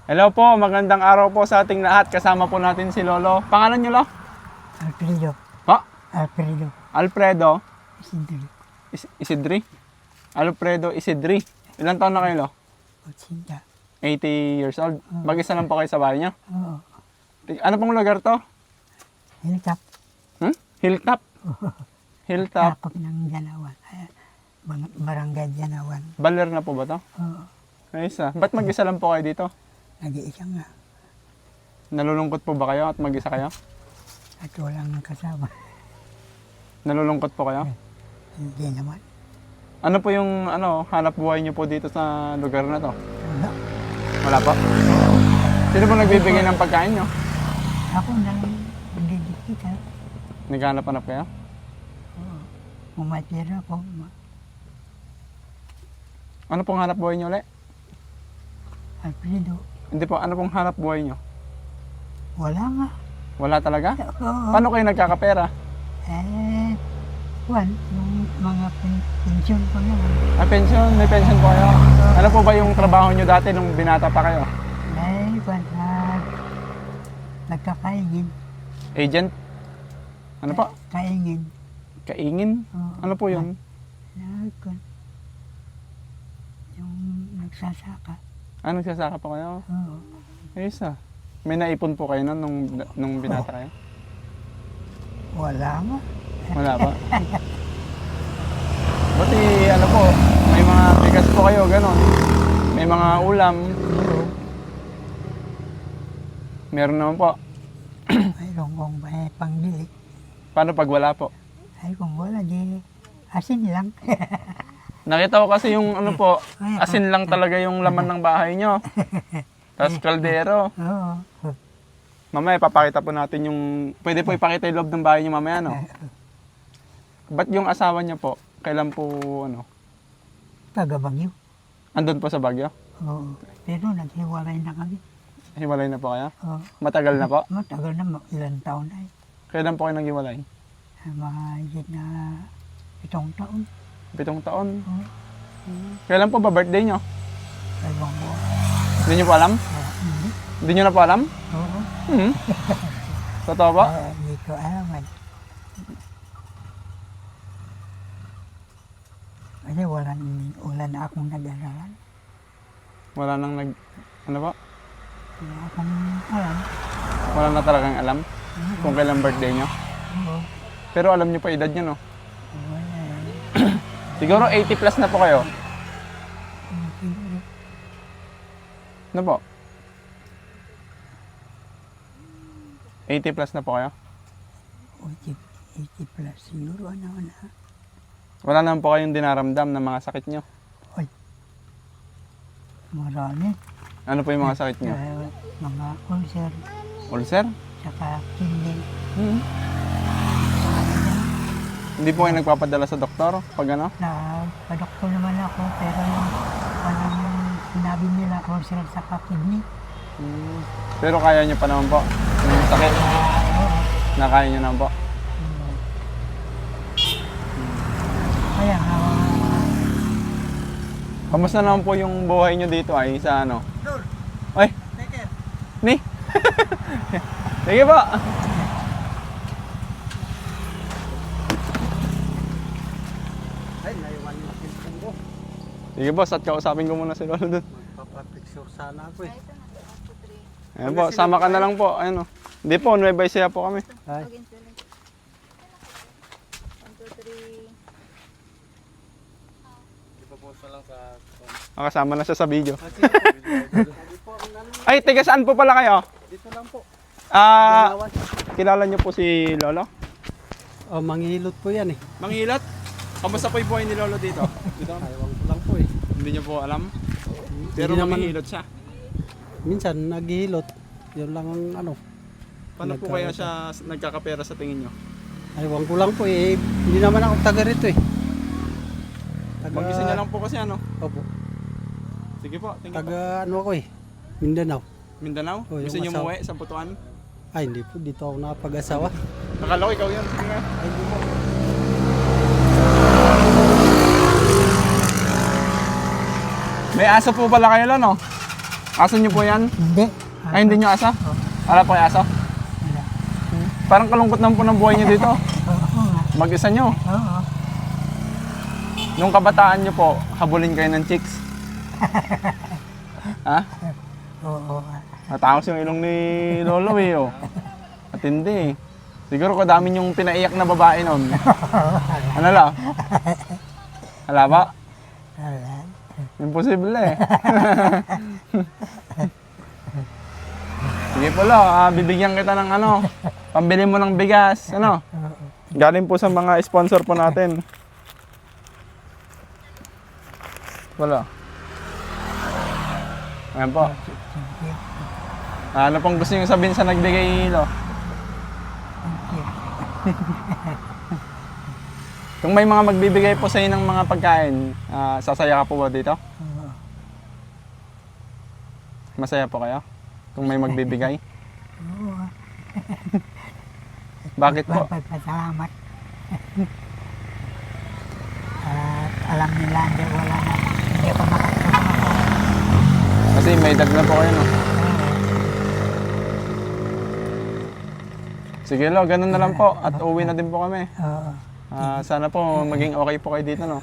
Hello po, magandang araw po sa ating lahat. Kasama po natin si Lolo. Pangalan niyo, Lo? Alfredo. Pa? Alfredo. Alfredo Isidro. Isidri? Alfredo Isidri. Ilang taon na kayo, Lo? 80. 80 years old. Mag-isa lang po kayo sa bahay niyo? Oo. Ano pong lugar to? Hilltop. Hilltop. Hilltop. Takop ng Janawan. Barangay Janawan. Baler na po ba to? Oo. Ayos ah. Ba't mag-isa lang po kayo dito? Nag-iisa nga. Nalulungkot po ba kayo at mag-isa kayo? At walang kasama. Nalulungkot po kayo? Hindi naman. Ano po yung hanap buhay niyo po dito sa lugar na to? Wala. Wala pa? Sino po nagbibigay ng pagkain niyo? Ako nang nagdidikita. Naghanap-hanap kayo? Oo. Kung may pera ko. Ano pong hanap buhay niyo ulit? Alfredo. Hindi po, ano pong hanap buhay niyo? Wala nga. Wala talaga? Oo. Paano kayo nagkakapera? Yung mga pensyon ko naman. Ah, pension? May pension po kayo? Ano po ba yung trabaho niyo dati nung binata pa kayo? Nagkakaingin. Agent? Ano po? Kaingin. Kaingin? Oo. Ano po yun? Yung nagsasaka. Ah, nagsasaka po kayo? Oo. Ayos ah. May naipon po kayo nun nung binata kayo? Wala nga. Wala pa? Buti ano po, may mga bigas po kayo, gano'n. May mga ulam. Oo. Meron naman po. Mayroon kong may pangbili. Paano pag wala po? Ay kung wala, di asin lang. Nakita ko kasi yung ano po, asin lang talaga yung laman ng bahay nyo. Tapos kaldero. Oo. Mamaya papakita po natin yung, pwede po ipakita yung loob ng bahay nyo mamaya, no? Ba't yung asawa niya po, kailan po, Taga-Bagyo. andun po sa Baguio? Oo. Pero naghiwalay na kami. Hiwalay na po kayo? Oo. Matagal na po? Matagal na, ilang taon na eh. Kailan po kayo naghiwalay? Mahigit na 7 taon. 7 taon. Oo. Kailan po ba birthday nyo? Ewan ko. Hindi nyo po alam? Hindi. Hindi nyo na po alam? Oo. Hmm. Totoo ba? Hindi ko alam. Kasi wala na akong nag-aralan. Wala nang ano po? Wala akong alam. Wala na talagang alam kung kailan birthday nyo. Oo. Pero alam nyo pa edad nyo, no? Wala. Siguro 80 plus na po kayo. Siguro. Ano po? 80 plus na po kayo? 80 plus siguro na. Wala naman po kayong dinaramdam na mga sakit nyo. Marami. Ano po yung mga sakit nyo? Mga ulcer, Ulcer? saka kidney. Hmm. Hindi po kayo nagpapadala sa doktor pag ano? Padoktor naman ako pero yung parang sinabi nila ulcer saka kidney. Hmm. Pero kaya nyo pa naman po. Yung sakit, Oo. nakaya nyo naman po. Kaya nga, Kamusta naman po yung buhay nyo dito ay sa ano? Ay! Ni! Sige po! Ay, naiwan yung cellphone ko. Sige boss, at kausapin ko muna si Lolo doon. Magpapapicture sana ako eh. Ayan po, sama ka na lang po. Ayan o. Hindi po, Nueva Ecija po kami. Ay, ipapost lang sa... Kasama na siya sa video. Hindi po, Ay, tiga saan po pala kayo? dito lang po. Ah, kilala niyo po si Lolo? Oh, manghihilot po yan eh. Manghilot? Kamusta po yung buhay ni Lolo dito? Dito? Ayaw ko lang po eh. Hindi niyo po alam? Pero Hindi naman- manghilot siya. Minsan, naghihilot. Yun lang ang ano. Paano po kaya siya nagkakapera sa tingin niyo? Ayaw ko lang po eh. Hindi naman ako taga rito eh. Mag-isa niya lang po kasi ano. Opo. Sige po, tingin po. Taga ano ako eh. Mindanao. Mindanao? Oh, yung Gusto niyo asawa. umuwi sa Butuan? Ay, hindi po. Dito ako nakapag-asawa. Nakala ko ikaw yun. Sige nga. Ay, hindi po. May aso po pala kayo, no? Aso niyo po yan? Hindi. Ay, hindi niyo asa? Oo. Wala po kayo aso? Wala. Parang kalungkot naman po ng buhay niyo dito. Oo nga. Mag-isa niyo. Oo. Nung kabataan niyo po, habulin kayo ng chicks. Ha? Oo. Matangos yung ilong ni Lolo eh, oh. At hindi eh. Siguro kadami yung pinaiyak na babae nun. Ano la? Hala ba? Wala. Imposible eh. Sige po lo, bibigyan kita ng ano, pambili mo ng bigas, ano? Galing po sa mga sponsor po natin. Wala. Ayan po. Ano pong gusto niyo sabihin sa nagbigay lo? Kung may mga magbibigay po sa inyo ng mga pagkain, sasaya ka po ba dito? Oo. Masaya po kayo? Kung may magbibigay? Oo. Bakit po? Papasalamat. At alam nila hindi wala na. Hindi ako makatulong ako. Kasi may dag na po kayo, no? Sige lo, ganun na lang po. At uwi na din po kami. Oo. Sana po maging okay po kayo dito, no?